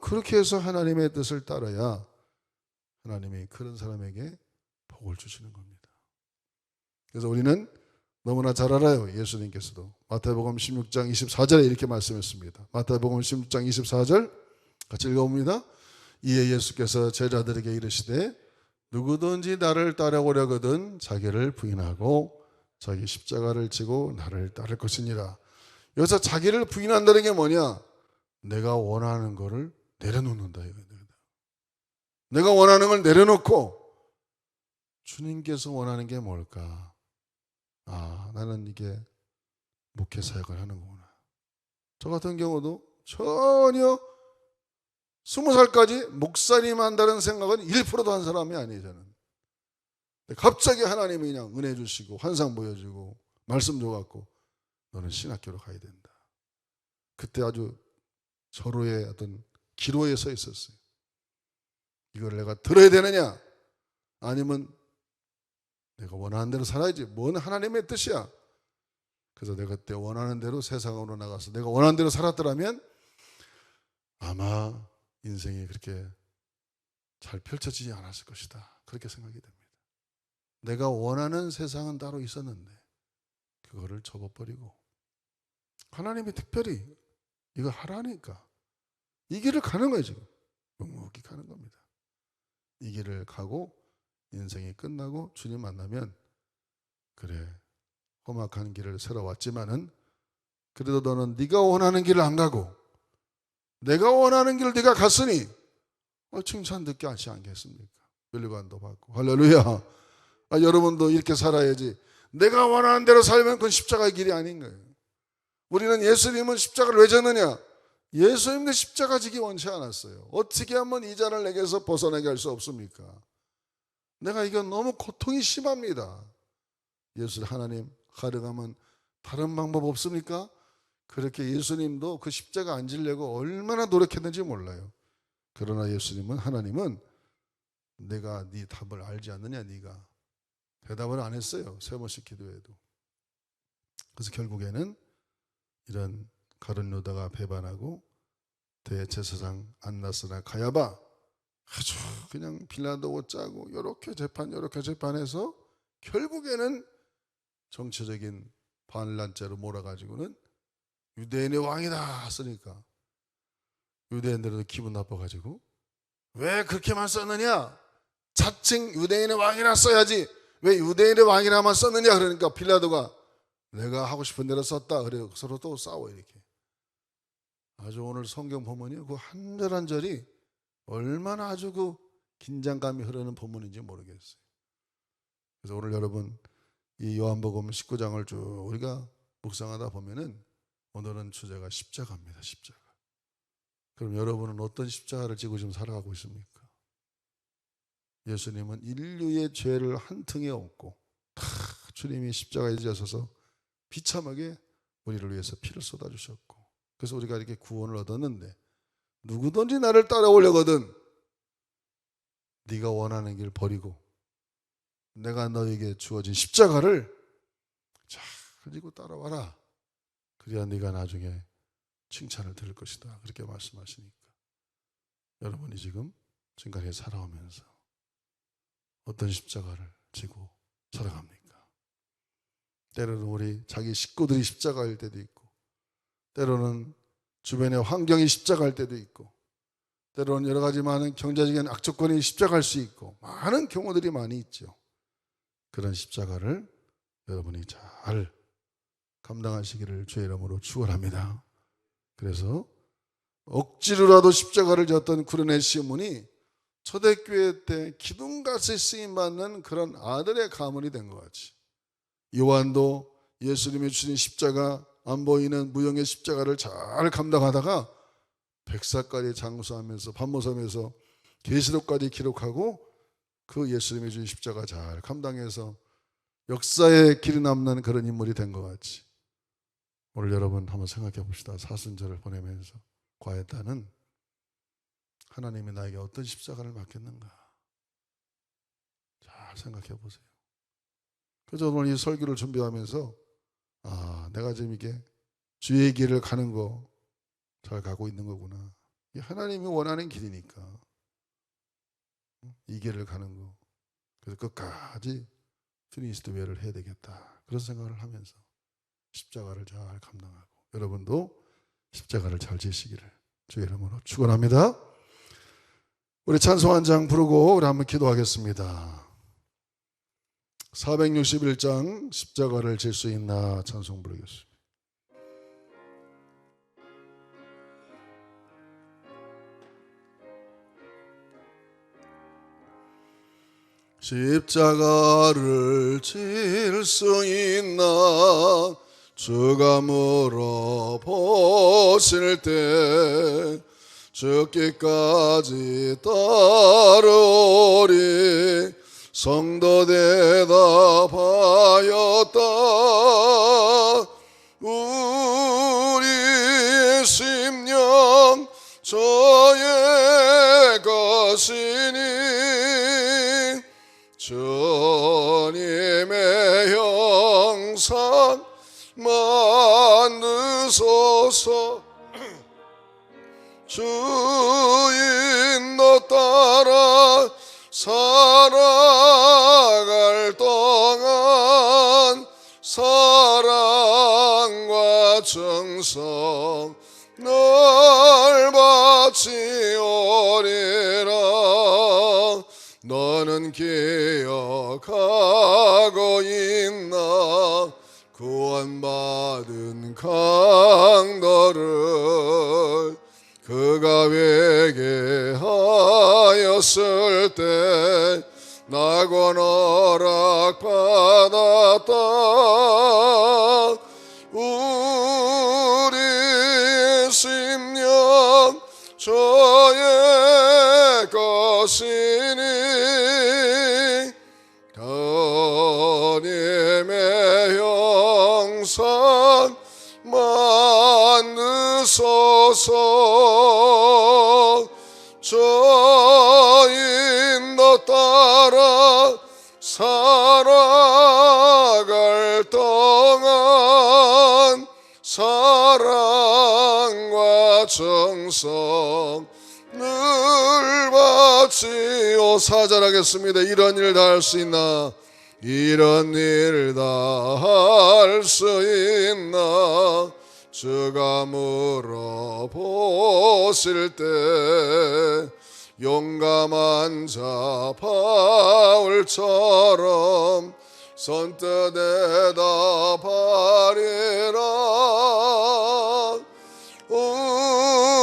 그렇게 해서 하나님의 뜻을 따라야 하나님이 그런 사람에게 복을 주시는 겁니다. 그래서 우리는 너무나 잘 알아요. 예수님께서도 마태복음 16장 24절에 이렇게 말씀했습니다. 마태복음 16장 24절 같이 읽어봅니다. 이에 예수께서 제자들에게 이르시되 누구든지 나를 따라오려거든 자기를 부인하고 자기 십자가를 지고 나를 따를 것이니라. 여기서 자기를 부인한다는 게 뭐냐? 내가 원하는 거를 내려놓는다. 내가 원하는 걸 내려놓고 주님께서 원하는 게 뭘까? 아, 나는 이게 목회 사역을 하는 거구나. 저 같은 경우도 전혀 20살까지 목사님 한다는 생각은 1%도 한 사람이 아니에요, 저는. 갑자기 하나님이 그냥 은혜 주시고 환상 보여주고 말씀 줘갖고 너는 신학교로 가야 된다. 그때 아주 서로의 어떤 기로에 서 있었어요. 이걸 내가 들어야 되느냐? 아니면 내가 원하는 대로 살아야지. 뭔 하나님의 뜻이야. 그래서 내가 그때 원하는 대로 세상으로 나가서 내가 원하는 대로 살았더라면 아마 인생이 그렇게 잘 펼쳐지지 않았을 것이다. 그렇게 생각이 됩니다. 내가 원하는 세상은 따로 있었는데 그거를 접어버리고 하나님이 특별히 이거 하라니까 이 길을 가는 거예요. 지금 묵묵히 가는 겁니다. 이 길을 가고 인생이 끝나고 주님 만나면 그래 험악한 길을 새로 왔지만은 그래도 너는 네가 원하는 길을 안 가고 내가 원하는 길을 네가 갔으니 칭찬 듣게 하지 않겠습니까? 면류관도 받고 할렐루야. 여러분도 이렇게 살아야지. 내가 원하는 대로 살면 그건 십자가의 길이 아닌 거예요. 우리는 예수님은 십자가를 왜 졌느냐? 예수님도 십자가 지기 원치 않았어요. 어떻게 하면 이 잔을 내게서 벗어나게 할 수 없습니까? 내가 이건 너무 고통이 심합니다. 예수 하나님 가려가면 다른 방법 없습니까? 그렇게 예수님도 그 십자가 안 지려고 얼마나 노력했는지 몰라요. 그러나 예수님은 하나님은 내가 네 답을 알지 않느냐 네가 대답을 안 했어요. 3번씩 기도해도. 그래서 결국에는 이런 가룟 유다가 배반하고 대제사장 안나스나 가야바 아주 그냥 빌라도 짜고 요렇게 재판해서 결국에는 정치적인 반란죄로 몰아가지고는 유대인의 왕이다 쓰니까 유대인들도 기분 나빠가지고 왜 그렇게만 썼느냐? 자칭 유대인의 왕이라 써야지 왜 유대인의 왕이라만 썼느냐? 그러니까 빌라도가 내가 하고 싶은 대로 썼다. 그래요. 서로 또 싸워 이렇게. 아주 오늘 성경 본문이 그 한 절 한 절이 얼마나 아주 그 긴장감이 흐르는 본문인지 모르겠어요. 그래서 오늘 여러분 이 요한복음 19장을 쭉 우리가 묵상하다 보면은 오늘은 주제가 십자가입니다. 십자가. 그럼 여러분은 어떤 십자가를 지고 지금 살아가고 있습니까? 예수님은 인류의 죄를 한 퉁에 얹고 다 주님이 십자가에 지셔서 비참하게 우리를 위해서 피를 쏟아주셨고 그래서 우리가 이렇게 구원을 얻었는데 누구든지 나를 따라오려거든 네가 원하는 길 버리고 내가 너에게 주어진 십자가를 잘 가지고 따라와라. 그래야 네가 나중에 칭찬을 들을 것이다. 그렇게 말씀하시니까 여러분이 지금까지 살아오면서 어떤 십자가를 지고 살아갑니까? 때로는 우리 자기 식구들이 십자가일 때도 있고 때로는 주변의 환경이 십자가일 때도 있고 때로는 여러 가지 많은 경제적인 악조건이 십자가일 수 있고 많은 경우들이 많이 있죠. 그런 십자가를 여러분이 잘 감당하시기를 주의 이름으로 축원합니다. 그래서 억지로라도 십자가를 졌던 구레네 시몬이 초대교회 때 기둥같이 쓰임받는 그런 아들의 가문이 된 것 같이 요한도 예수님이 주신 십자가 안 보이는 무형의 십자가를 잘 감당하다가 백사까지 장수하면서 반모섬에서 계시록까지 기록하고 그 예수님이 주신 십자가 잘 감당해서 역사에 길이 남는 그런 인물이 된 것 같이 오늘 여러분 한번 생각해 봅시다. 사순절을 보내면서 과연 하나님이 나에게 어떤 십자가를 맡겼는가 잘 생각해 보세요. 그래서 오늘 이 설교를 준비하면서 내가 지금 이게 주의 길을 가는 거 잘 가고 있는 거구나. 이 하나님이 원하는 길이니까 이 길을 가는 거. 그래서 끝까지 피니시드 웨어를 해야 되겠다. 그런 생각을 하면서 십자가를 잘 감당하고 여러분도 십자가를 잘 지시기를 주의 이름으로 축원합니다. 우리 찬송 한 장 부르고 우리 한번 기도하겠습니다. 461장 십자가를 질 수 있나 찬송 부르겠습니다. 십자가를 질 수 있나 주가 물어보실 때 죽기까지 따르오리 성도 대답하였다. 우리 심령 저의 것이니 주님의 형상 만드소서. 주인도 따라 살아갈 동안 사랑과 정성 널 바치오리라. 너는 기억하고 있나 구원받은 강도를 그가 회개하였을 때 낙원 허락받았다. 우리 심령 저의 것이니 주님의 형상 만드소서. 주인도 따라 살아갈 동안 사랑과 정성 늘 바치오. 사절하겠습니다. 이런 일 다 할 수 있나 이런 일 다 할 수 있나 주가 물어보실 때 용감한 자 바울처럼 선뜻 대답하리라.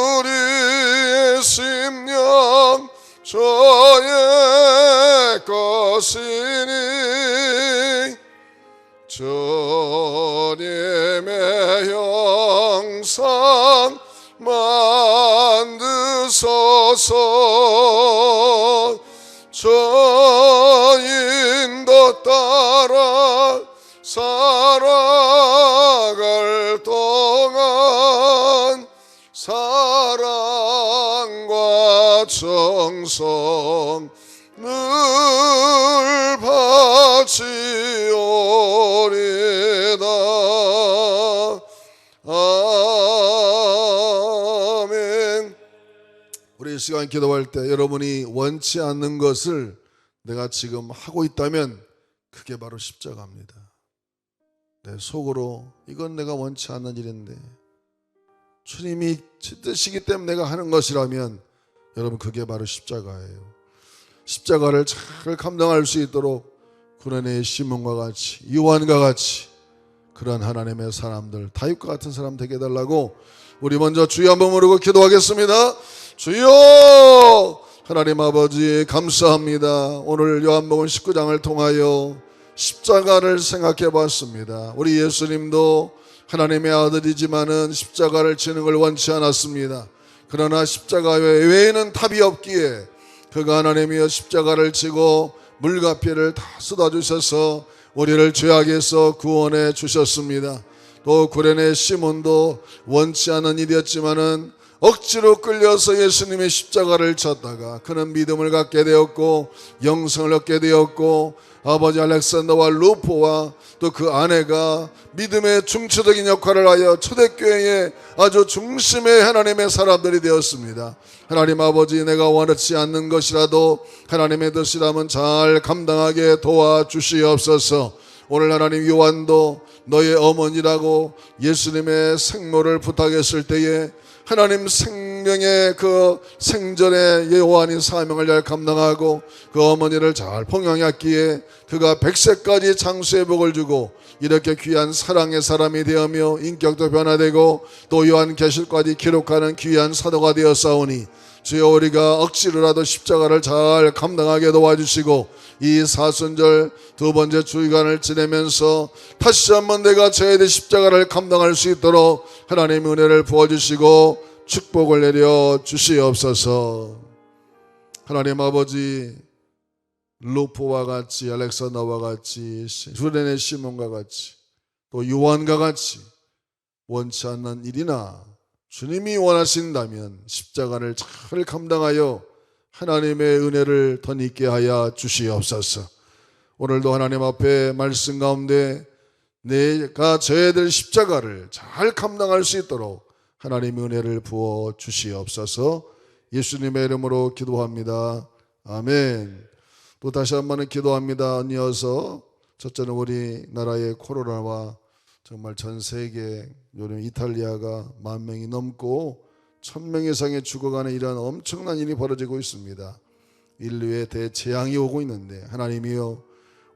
우리의 심령 저의 것이니 주님의 형상 만드소서. 주인도 따라 살아갈 동안 사랑과 정성 늘 바치오리다. 아멘. 우리 이 시간 기도할 때 여러분이 원치 않는 것을 내가 지금 하고 있다면 그게 바로 십자가입니다. 내 속으로 이건 내가 원치 않는 일인데 주님이 뜻이기 때문에 내가 하는 것이라면 여러분 그게 바로 십자가예요. 십자가를 잘 감당할 수 있도록 구레네의 시몬과 같이 요한과 같이 그런 하나님의 사람들 다윗과 같은 사람 되게 해달라고 우리 먼저 주여 한번 부르고 기도하겠습니다. 주여 하나님 아버지 감사합니다. 오늘 요한복음 19장을 통하여 십자가를 생각해 봤습니다. 우리 예수님도 하나님의 아들이지만은 십자가를 지는 걸 원치 않았습니다. 그러나 십자가 외에는 답이 없기에 그가 하나님이여 십자가를 지고 물과 피를 다 쏟아주셔서 우리를 죄악에서 구원해 주셨습니다. 또 구레네 시몬도 원치 않은 일이었지만은 억지로 끌려서 예수님의 십자가를 쳤다가 그는 믿음을 갖게 되었고 영성을 얻게 되었고 아버지 알렉산더와 루포와 또 그 아내가 믿음의 중추적인 역할을 하여 초대교회의 아주 중심의 하나님의 사람들이 되었습니다. 하나님 아버지, 내가 원하지 않는 것이라도 하나님의 뜻이라면 잘 감당하게 도와주시옵소서. 오늘 하나님 요한도 너의 어머니라고 예수님의 생모를 부탁했을 때에 하나님 생명의 그 생전에 요한이 사명을 잘 감당하고 그 어머니를 잘 봉양했기에 그가 100세까지 장수의 복을 주고 이렇게 귀한 사랑의 사람이 되어며 인격도 변화되고 또 요한계시록까지 기록하는 귀한 사도가 되었사오니 주여, 우리가 억지로라도 십자가를 잘 감당하게 도와주시고 이 사순절 두 번째 주일간을 지내면서 다시 한번 내가 저희의 십자가를 감당할 수 있도록 하나님의 은혜를 부어주시고 축복을 내려 주시옵소서. 하나님 아버지, 루포와 같이 알렉산더와 같이 수레네 시몬과 같이 또 요한과 같이 원치 않는 일이나 주님이 원하신다면 십자가를 잘 감당하여 하나님의 은혜를 덧입게 하여 주시옵소서. 오늘도 하나님 앞에 말씀 가운데 내가 저희들 십자가를 잘 감당할 수 있도록 하나님의 은혜를 부어 주시옵소서. 예수님의 이름으로 기도합니다. 아멘. 또 다시 한번 기도합니다. 이어서 첫째는 우리나라의 코로나와 정말 전 세계, 요즘 이탈리아가 10,000명이 넘고 1,000명 이상이 죽어가는 이런 엄청난 일이 벌어지고 있습니다. 인류의 대재앙이 오고 있는데 하나님이여,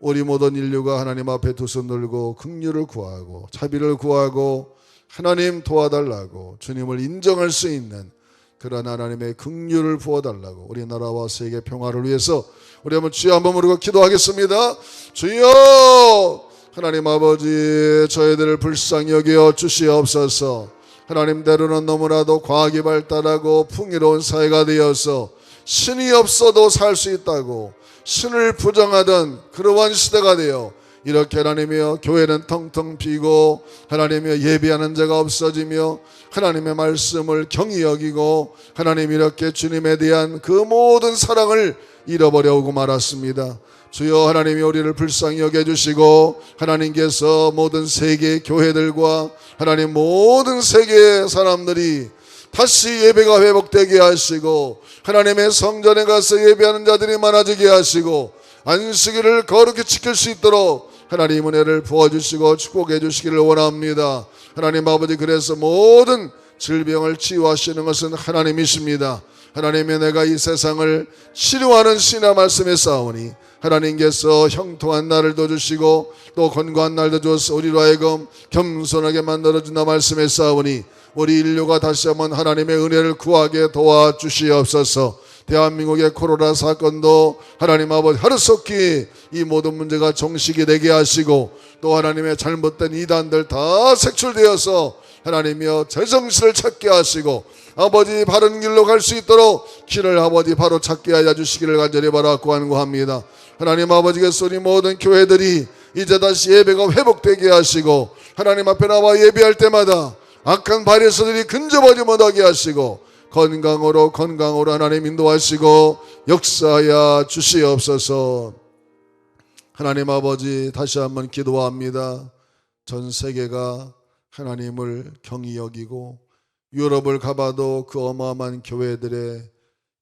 우리 모든 인류가 하나님 앞에 두 손 들고 긍휼을 구하고 자비를 구하고 하나님 도와달라고 주님을 인정할 수 있는 그런 하나님의 긍휼을 부어달라고 우리나라와 세계 평화를 위해서 우리 한번 주여 한번 부르고 기도하겠습니다. 주여, 하나님 아버지, 저희들을 불쌍히 여겨 주시옵소서. 하나님, 때로는 너무나도 과학이 발달하고 풍요로운 사회가 되어서 신이 없어도 살 수 있다고 신을 부정하던 그러한 시대가 되어 이렇게 하나님이여 교회는 텅텅 비고 하나님이여 예배하는 자가 없어지며 하나님의 말씀을 경히 여기고 하나님 이렇게 주님에 대한 그 모든 사랑을 잃어버려 오고 말았습니다. 주여, 하나님이 우리를 불쌍히 여겨주시고 하나님께서 모든 세계 교회들과 하나님 모든 세계의 사람들이 다시 예배가 회복되게 하시고 하나님의 성전에 가서 예배하는 자들이 많아지게 하시고 안식일을 거룩히 지킬 수 있도록 하나님 은혜를 부어주시고 축복해 주시기를 원합니다. 하나님 아버지, 그래서 모든 질병을 치유하시는 것은 하나님이십니다. 하나님의 내가 이 세상을 치료하는 신의 말씀에 싸우니 하나님께서 형통한 날을 더 주시고 또 건강한 날도 주어서 우리로 하여금 겸손하게 만들어준다 말씀에 싸우니 우리 인류가 다시 한번 하나님의 은혜를 구하게 도와주시옵소서. 대한민국의 코로나 사건도 하나님 아버지 하루속히 이 모든 문제가 종식이 되게 하시고 또 하나님의 잘못된 이단들 다 색출되어서 하나님이여 제정신을 찾게 하시고 아버지 바른 길로 갈 수 있도록 길을 아버지 바로 찾게 하여 주시기를 간절히 바라고 간구합니다. 하나님 아버지께서 우리 모든 교회들이 이제 다시 예배가 회복되게 하시고 하나님 앞에 나와 예배할 때마다 악한 바리새인들이 근접하지 못하게 하시고 건강으로 하나님 인도하시고 역사하여 주시옵소서. 하나님 아버지, 다시 한번 기도합니다. 전 세계가 하나님을 경히 여기고 유럽을 가봐도 그 어마어마한 교회들에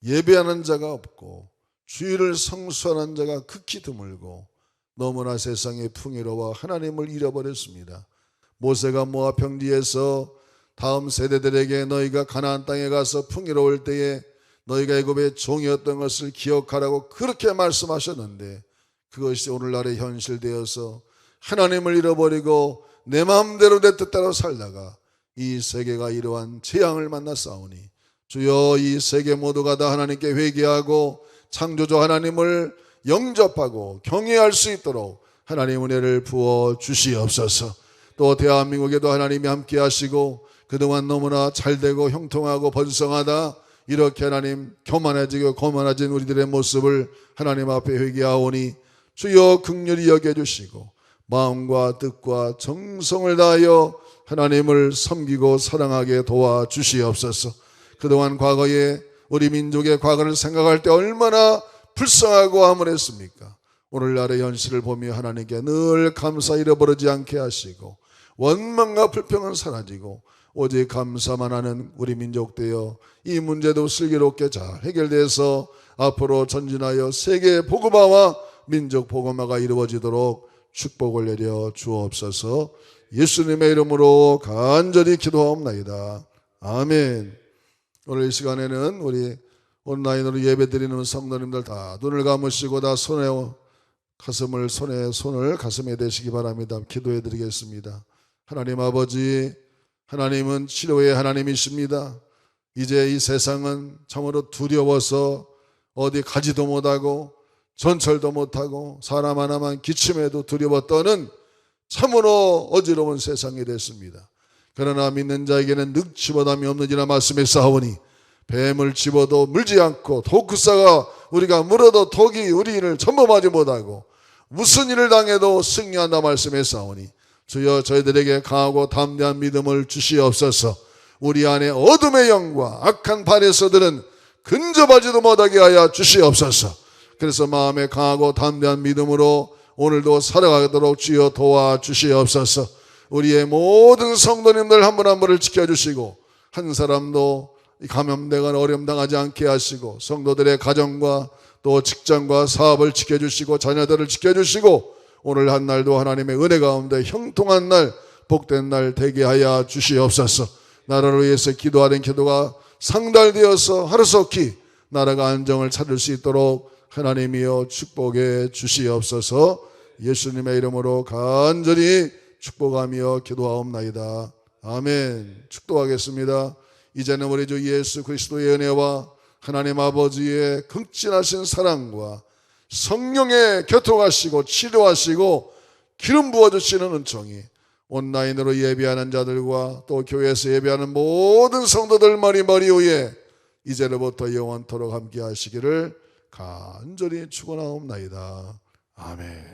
예배하는 자가 없고 주일을 성수하는 자가 극히 드물고 너무나 세상에 풍요로워 하나님을 잃어버렸습니다. 모세가 모압 평지에서 다음 세대들에게 너희가 가나안 땅에 가서 풍요로울 때에 너희가 애굽의 종이었던 것을 기억하라고 그렇게 말씀하셨는데 그것이 오늘날의 현실되어서 하나님을 잃어버리고 내 마음대로 내 뜻대로 살다가 이 세계가 이러한 재앙을 만났사오니 주여, 이 세계 모두가 다 하나님께 회개하고 창조주 하나님을 영접하고 경외할 수 있도록 하나님 은혜를 부어 주시옵소서. 또 대한민국에도 하나님이 함께 하시고 그동안 너무나 잘되고 형통하고 번성하다 이렇게 하나님 교만해지고 거만해진 우리들의 모습을 하나님 앞에 회개하오니 주여 긍휼히 여겨주시고 마음과 뜻과 정성을 다하여 하나님을 섬기고 사랑하게 도와주시옵소서. 그동안 과거에 우리 민족의 과거를 생각할 때 얼마나 불쌍하고 암울했습니까? 오늘날의 현실을 보며 하나님께 늘 감사 잃어버리지 않게 하시고 원망과 불평은 사라지고 오직 감사만 하는 우리 민족 되어 이 문제도 슬기롭게 잘 해결돼서 앞으로 전진하여 세계 복음화와 민족 복음화가 이루어지도록 축복을 내려 주옵소서. 예수님의 이름으로 간절히 기도하옵나이다. 아멘. 오늘 이 시간에는 우리 온라인으로 예배드리는 성도님들 다 눈을 감으시고 다 손을 가슴에 대시기 바랍니다. 기도해 드리겠습니다. 하나님 아버지, 하나님은 치료의 하나님이십니다. 이제 이 세상은 참으로 두려워서 어디 가지도 못하고 전철도 못하고 사람 하나만 기침해도 두려워 떠는 참으로 어지러운 세상이 됐습니다. 그러나 믿는 자에게는 늑치보담이 없느니라 말씀했사오니 뱀을 집어도 물지 않고 독사가 우리가 물어도 독이 우리를 전범하지 못하고 무슨 일을 당해도 승리한다 말씀했사오니 주여 저희들에게 강하고 담대한 믿음을 주시옵소서. 우리 안에 어둠의 영과 악한 바리새인들은 근접하지도 못하게 하여 주시옵소서. 그래서 마음에 강하고 담대한 믿음으로 오늘도 살아가도록 주여 도와주시옵소서. 우리의 모든 성도님들 한 분 한 분을 지켜주시고 한 사람도 감염되거나 어려움 당하지 않게 하시고 성도들의 가정과 또 직장과 사업을 지켜주시고 자녀들을 지켜주시고 오늘 한 날도 하나님의 은혜 가운데 형통한 날 복된 날 되게 하여 주시옵소서. 나라를 위해서 기도하는 기도가 상달되어서 하루속히 나라가 안정을 찾을 수 있도록 하나님이여 축복해 주시옵소서. 예수님의 이름으로 간절히 축복하며 기도하옵나이다. 아멘. 축도하겠습니다. 이제는 우리 주 예수 그리스도의 은혜와 하나님 아버지의 극진하신 사랑과 성령의 교통하시고 치료하시고 기름 부어주시는 은총이 온라인으로 예배하는 자들과 또 교회에서 예배하는 모든 성도들 머리 위에 이제로부터 영원토록 함께 하시기를 간절히 축원하옵나이다. 아멘.